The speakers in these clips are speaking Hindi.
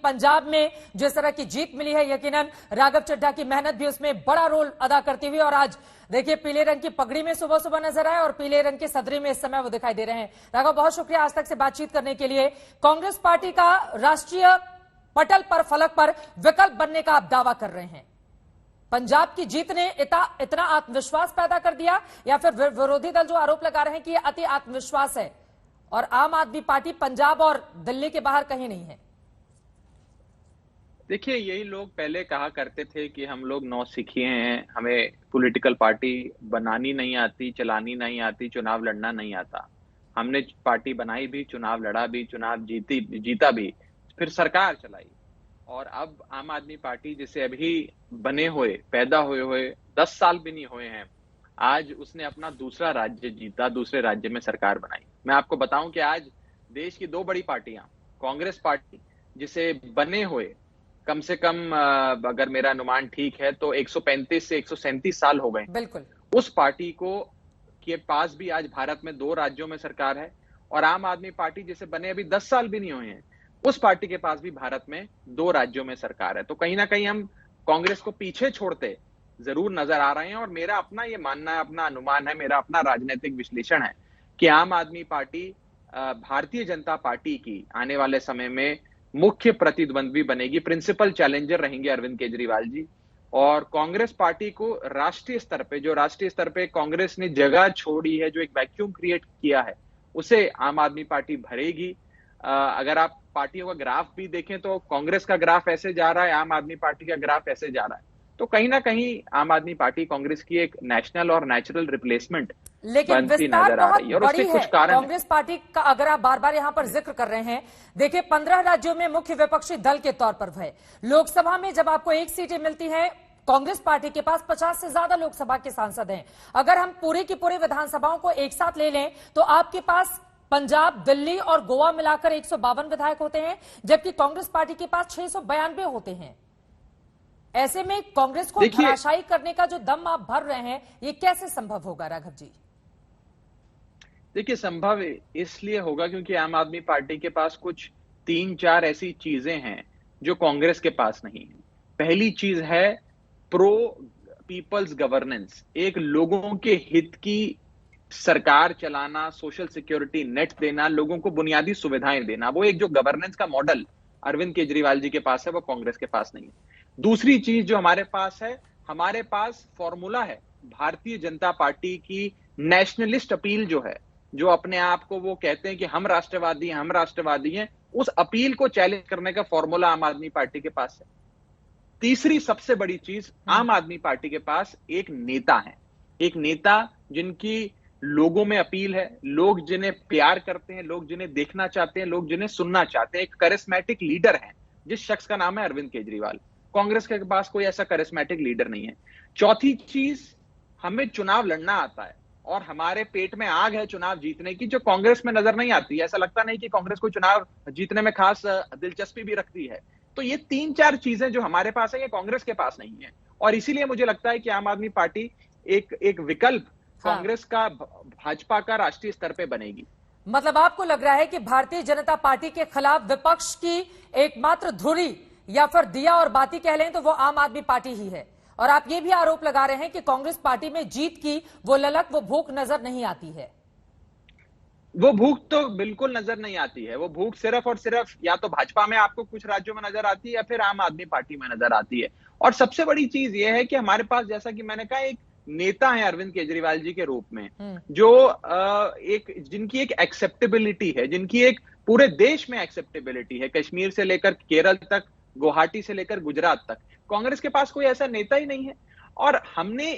पंजाब में जिस तरह की जीत मिली है, यकीनन राघव चड्ढा की मेहनत भी उसमें बड़ा रोल अदा करती हुई, और आज देखिए पीले रंग की पगड़ी में सुबह सुबह नजर आए और पीले रंग की सदरी में इस समय वो दिखाई दे रहे हैं। राघव, बहुत शुक्रिया आज तक से बातचीत करने के लिए। कांग्रेस पार्टी का राष्ट्रीय पटल पर, फलक पर विकल्प बनने का आप दावा कर रहे हैं। पंजाब की जीत ने इतना आत्मविश्वास पैदा कर दिया, या फिर विरोधी दल जो आरोप लगा रहे हैं कि यह अति आत्मविश्वास है और आम आदमी पार्टी पंजाब और दिल्ली के बाहर कहीं नहीं है? देखिए, यही लोग पहले कहा करते थे कि हम लोग नौसिखिए हैं, हमें पॉलिटिकल पार्टी बनानी नहीं आती, चलानी नहीं आती, चुनाव लड़ना नहीं आता। हमने पार्टी बनाई भी, चुनाव लड़ा भी, चुनाव जीता भी, फिर सरकार चलाई। और अब आम आदमी पार्टी जिसे अभी बने हुए, पैदा हुए 10 साल भी नहीं हुए हैं, आज उसने अपना दूसरा राज्य जीता, दूसरे राज्य में सरकार बनाई। मैं आपको बताऊं कि आज देश की 2 बड़ी पार्टियां, कांग्रेस पार्टी जिसे बने हुए कम से कम अगर मेरा अनुमान ठीक है तो 135 से 137 साल हो गए। बिल्कुल। उस पार्टी के पास भी आज भारत में 2 राज्यों में सरकार है, और आम आदमी पार्टी जिसे बने अभी 10 साल भी नहीं हुए हैं, उस पार्टी के पास भी भारत में 2 राज्यों में सरकार है। तो कहीं ना कहीं हम कांग्रेस को पीछे छोड़ते जरूर नजर आ रहे हैं। और मेरा अपना ये मानना है, अपना अनुमान है, मेरा अपना राजनीतिक विश्लेषण है कि आम आदमी पार्टी भारतीय जनता पार्टी की आने वाले समय में मुख्य प्रतिद्वंद्वी बनेगी, प्रिंसिपल चैलेंजर रहेंगे अरविंद केजरीवाल जी। और कांग्रेस पार्टी को राष्ट्रीय स्तर पे कांग्रेस ने जगह छोड़ी है, जो एक वैक्यूम क्रिएट किया है, उसे आम आदमी पार्टी भरेगी। अगर आप पार्टियों का ग्राफ भी देखें तो कांग्रेस का ग्राफ ऐसे जा रहा है, आम आदमी पार्टी का ग्राफ ऐसे जा रहा है। तो कहीं ना कहीं आम आदमी पार्टी कांग्रेस की एक नेशनल और नेचुरल रिप्लेसमेंट लेकिन विस्तार बहुत बड़ी है कांग्रेस पार्टी का, अगर आप बार बार यहां पर जिक्र कर रहे हैं। देखिए 15 राज्यों में मुख्य विपक्षी दल के तौर पर है। लोकसभा में जब आपको 1 सीटें मिलती है, कांग्रेस पार्टी के पास 50 से ज्यादा लोकसभा के सांसद हैं। अगर हम पूरी की पूरी विधानसभाओं को एक साथ ले लें तो आपके पास पंजाब, दिल्ली और गोवा मिलाकर 152 विधायक होते हैं, जबकि कांग्रेस पार्टी के पास 692 होते हैं। ऐसे में कांग्रेस को धराशायी करने का जो दम आप भर रहे हैं, ये कैसे संभव होगा राघव जी? देखिए, संभव इसलिए होगा क्योंकि आम आदमी पार्टी के पास कुछ 3-4 ऐसी चीजें हैं जो कांग्रेस के पास नहीं है। पहली चीज है प्रो पीपल्स गवर्नेंस, एक लोगों के हित की सरकार चलाना, सोशल सिक्योरिटी नेट देना, लोगों को बुनियादी सुविधाएं देना। वो एक जो गवर्नेंस का मॉडल अरविंद केजरीवाल जी के पास है, वो कांग्रेस के पास नहीं है। दूसरी चीज जो हमारे पास है, हमारे पास फॉर्मूला है भारतीय जनता पार्टी की नेशनलिस्ट अपील जो है, जो अपने आप को वो कहते हैं कि हम राष्ट्रवादी हैं, उस अपील को चैलेंज करने का फॉर्मूला आम आदमी पार्टी के पास है। तीसरी सबसे बड़ी चीज, आम आदमी पार्टी के पास एक नेता है, एक नेता जिनकी लोगों में अपील है, लोग जिन्हें प्यार करते हैं, लोग जिन्हें देखना चाहते हैं, लोग जिन्हें सुनना चाहते हैं। एक करिस्मेटिक लीडर है जिस शख्स का नाम है अरविंद केजरीवाल। कांग्रेस के पास कोई ऐसा करिस्मेटिक लीडर नहीं है। चौथी चीज, हमें चुनाव लड़ना आता है और हमारे पेट में आग है चुनाव जीतने की, जो कांग्रेस में नजर नहीं आती है। ऐसा लगता नहीं कि कांग्रेस को चुनाव जीतने में खास दिलचस्पी भी रखती है। तो ये 3-4 चीजें जो हमारे पास है, ये कांग्रेस के पास नहीं है। और इसीलिए मुझे लगता है कि आम आदमी पार्टी एक विकल्प कांग्रेस का, भाजपा का राष्ट्रीय स्तर पे बनेगी। मतलब आपको लग रहा है कि भारतीय जनता पार्टी के खिलाफ विपक्ष की एकमात्र धुरी, या फिर दिया और बाती कह लें तो वो आम आदमी पार्टी ही है। और आप ये भी आरोप लगा रहे हैं कि कांग्रेस पार्टी में जीत की वो ललक, वो भूख नजर नहीं आती है। वो भूख तो बिल्कुल नजर नहीं आती है। वो भूख सिर्फ और सिर्फ या तो भाजपा में आपको कुछ राज्यों में नजर आती है, या फिर आम आदमी पार्टी में नजर आती है। और सबसे बड़ी चीज ये है कि हमारे पास, जैसा कि मैंने कहा, एक नेता है अरविंद केजरीवाल जी के रूप में, जो जिनकी एक एक्सेप्टेबिलिटी है, जिनकी एक पूरे देश में एक्सेप्टेबिलिटी है, कश्मीर से लेकर केरल तक, गुवाहाटी से लेकर गुजरात तक। कांग्रेस के पास कोई ऐसा नेता ही नहीं है। और हमने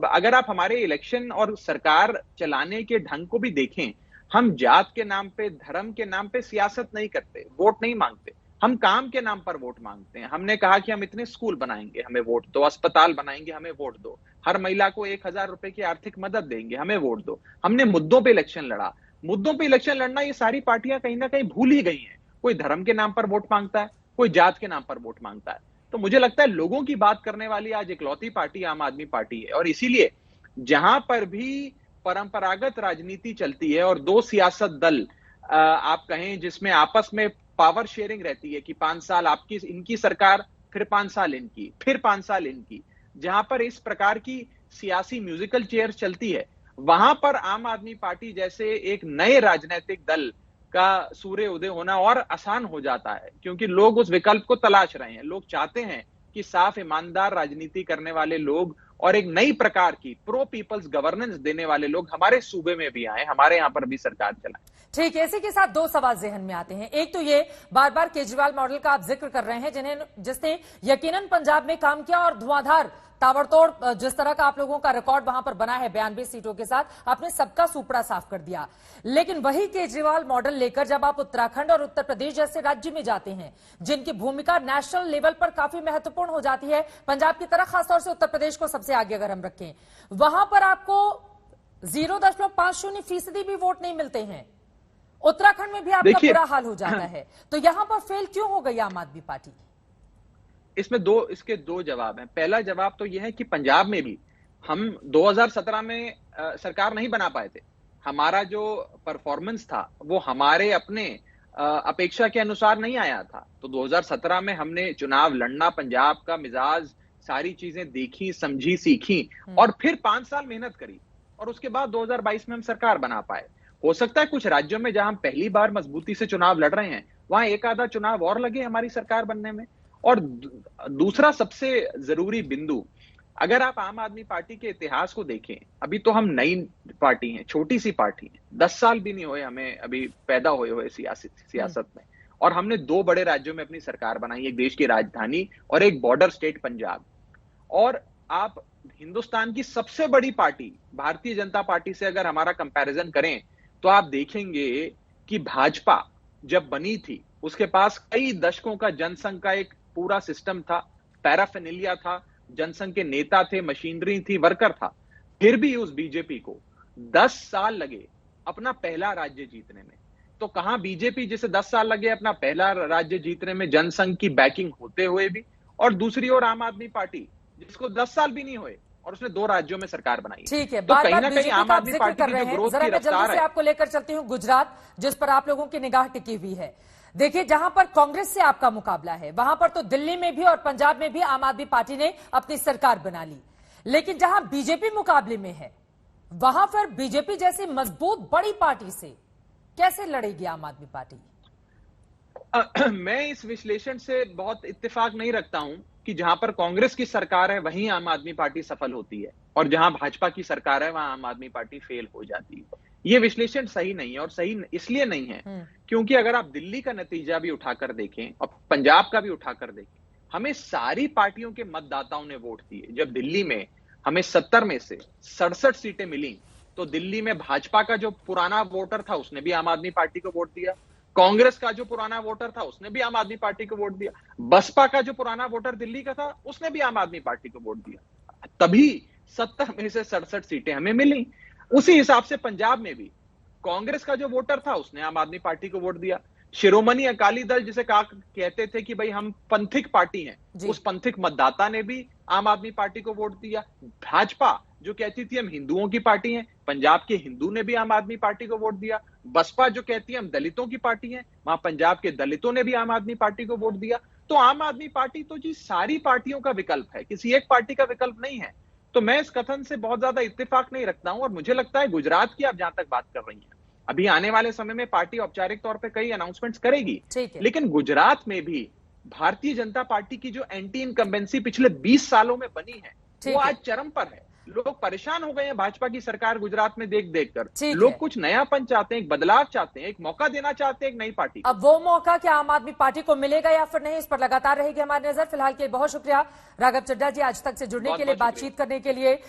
अगर आप हमारे इलेक्शन और सरकार चलाने के ढंग को भी देखें, हम जात के नाम पे, धर्म के नाम पे सियासत नहीं करते, वोट नहीं मांगते। हम काम के नाम पर वोट मांगते हैं। हमने कहा कि हम इतने स्कूल बनाएंगे, हमें वोट दो, अस्पताल बनाएंगे, हमें वोट दो, हर महिला को 1000 रुपए की आर्थिक मदद देंगे, हमें वोट दो। हमने मुद्दों पे इलेक्शन लड़ा। मुद्दों पे इलेक्शन लड़ना ये सारी पार्टियां कहीं ना कहीं भूल ही गई हैं। कोई धर्म के नाम पर वोट मांगता है, कोई जात के नाम पर वोट मांगता है। तो मुझे लगता है लोगों की बात करने वाली आज इकलौती पार्टी आम आदमी पार्टी है। और इसीलिए जहां पर भी परंपरागत राजनीति चलती है और 2 सियासत दल आप कहें जिसमें आपस में पावर शेयरिंग रहती है कि 5 साल आपकी इनकी सरकार, फिर 5 साल इनकी, फिर 5 साल इनकी, जहां पर इस प्रकार की सियासी म्यूजिकल चेयर चलती है, वहां पर आम आदमी पार्टी जैसे एक नए राजनीतिक दल का सूर्य उदय होना और आसान हो जाता है, क्योंकि लोग उस विकल्प को तलाश रहे हैं। लोग चाहते हैं कि साफ ईमानदार राजनीति करने वाले लोग और एक नई प्रकार की प्रो पीपल्स गवर्नेंस देने वाले लोग हमारे सूबे में भी आए, हमारे यहां पर भी सरकार चलाए। ठीक है, इसी के साथ दो सवाल जहन में आते हैं। एक तो ये बार बार केजरीवाल मॉडल का आप जिक्र कर रहे हैं, जिसने यकीनन पंजाब में काम किया और धुआंधार ताबड़तोड़ जिस तरह का आप लोगों का रिकॉर्ड वहां पर बना है 92 सीटों के साथ, आपने सबका सुपड़ा साफ कर दिया। लेकिन वही केजरीवाल मॉडल लेकर जब आप उत्तराखंड और उत्तर प्रदेश जैसे राज्य में जाते हैं, जिनकी भूमिका नेशनल लेवल पर काफी महत्वपूर्ण हो जाती है, पंजाब की तरह खासतौर से उत्तर प्रदेश को सबसे आगे अगर हम रखें, वहां पर आपको 0.50% भी वोट नहीं मिलते हैं। उत्तराखंड में भी आपका बुरा हाल हो जाता है, तो यहां पर फेल क्यों हो गई आम आदमी पार्टी? इसमें इसके दो जवाब हैं। पहला जवाब तो यह है कि पंजाब में भी हम 2017 में सरकार नहीं बना पाए थे। हमारा जो परफॉर्मेंस था वो हमारे अपने अपेक्षा के अनुसार नहीं आया था। तो 2017 में हमने चुनाव लड़ना, पंजाब का मिजाज, सारी चीजें देखी, समझी, सीखी और फिर 5 साल मेहनत करी और उसके बाद 2022 में हम सरकार बना पाए। हो सकता है कुछ राज्यों में जहां हम पहली बार मजबूती से चुनाव लड़ रहे हैं, वहां एक आधा चुनाव और लगे हमारी सरकार बनने में। और दूसरा सबसे जरूरी बिंदु, अगर आप आम आदमी पार्टी के इतिहास को देखें, अभी तो हम नई पार्टी हैं, छोटी सी पार्टी है, 10 साल भी नहीं हुए हमें अभी पैदा हुए सियासत में, और हमने 2 बड़े राज्यों में अपनी सरकार बनाई, एक देश की राजधानी और एक बॉर्डर स्टेट पंजाब। और आप हिंदुस्तान की सबसे बड़ी पार्टी भारतीय जनता पार्टी से अगर हमारा कंपैरिजन करें, तो आप देखेंगे कि भाजपा जब बनी थी उसके पास कई दशकों का जनसंघ का एक पूरा सिस्टम था, पैराफिनेलिया था, जनसंघ के नेता थे, मशीनरी थी, वर्कर था। फिर भी उस बीजेपी को 10 साल लगे अपना पहला राज्य जीतने में। तो कहां बीजेपी जिसे 10 साल लगे अपना पहला राज्य जीतने में जनसंघ की बैकिंग होते हुए भी, और दूसरी ओर आम आदमी पार्टी जिसको 10 साल भी नहीं हुए और उसने 2 राज्यों में सरकार बनाई। ठीक है, तो बार कहीं बार ना कहीं आम आदमी पार्टी की जो ग्रोथ की रफ्तार है। आपको लेकर चलती हूँ गुजरात, जिस पर आप लोगों की निगाह टिकी हुई है। देखिए, जहां पर कांग्रेस से आपका मुकाबला है, वहां पर तो दिल्ली में भी और पंजाब में भी आम आदमी पार्टी ने अपनी सरकार बना ली, लेकिन जहां बीजेपी मुकाबले में है, वहां पर बीजेपी जैसी मजबूत बड़ी पार्टी से कैसे लड़ेगी आम आदमी पार्टी? मैं इस विश्लेषण से बहुत इत्तेफाक नहीं रखता हूं कि जहां पर कांग्रेस की सरकार है वहीं आम आदमी पार्टी सफल होती है और जहां भाजपा की सरकार है वहां आम आदमी पार्टी फेल हो जाती है। ये विश्लेषण सही नहीं है, और सही इसलिए नहीं है क्योंकि अगर आप दिल्ली का नतीजा भी उठाकर देखें और पंजाब का भी उठाकर देखें, हमें सारी पार्टियों के मतदाताओं ने वोट दिए। जब दिल्ली में हमें 70 में से 67 सीटें मिली, तो दिल्ली में भाजपा का जो पुराना वोटर था उसने भी आम आदमी पार्टी को वोट दिया, कांग्रेस का जो पुराना वोटर था उसने भी आम आदमी पार्टी को वोट दिया, बसपा का जो पुराना वोटर दिल्ली का था उसने भी आम आदमी पार्टी को वोट दिया। तभी 70 में से 67 सीटें हमें मिली। उसी हिसाब से पंजाब में भी कांग्रेस का जो वोटर था उसने आम आदमी पार्टी को वोट दिया। शिरोमणि अकाली दल जिसे कहते थे कि भाई हम पंथिक पार्टी हैं, उस पंथिक मतदाता ने भी आम आदमी पार्टी को वोट दिया। भाजपा जो कहती थी हम हिंदुओं की पार्टी हैं, पंजाब के हिंदू ने भी आम आदमी पार्टी को वोट दिया। बसपा जो कहती है हम दलितों की पार्टी हैं, वहां पंजाब के दलितों ने भी आम आदमी पार्टी को वोट दिया। तो आम आदमी पार्टी तो जी सारी पार्टियों का विकल्प है, किसी एक पार्टी का विकल्प नहीं है। तो मैं इस कथन से बहुत ज्यादा इत्तेफाक नहीं रखता हूं। और मुझे लगता है गुजरात की आप जहां तक बात कर रही हैं, अभी आने वाले समय में पार्टी औपचारिक तौर पे कई अनाउंसमेंट्स करेगी, लेकिन गुजरात में भी भारतीय जनता पार्टी की जो एंटी इनकम्बेंसी पिछले 20 सालों में बनी है वो आज चरम पर है। लोग परेशान हो गए हैं भाजपा की सरकार गुजरात में देख देख कर। लोग कुछ नयापन चाहते हैं, एक बदलाव चाहते हैं, एक मौका देना चाहते हैं एक नई पार्टी। अब वो मौका क्या आम आदमी पार्टी को मिलेगा या फिर नहीं, इस पर लगातार रहेगी हमारी नजर। फिलहाल के लिए बहुत शुक्रिया राघव चड्ढा जी आज तक से जुड़ने के लिए, बातचीत करने के लिए।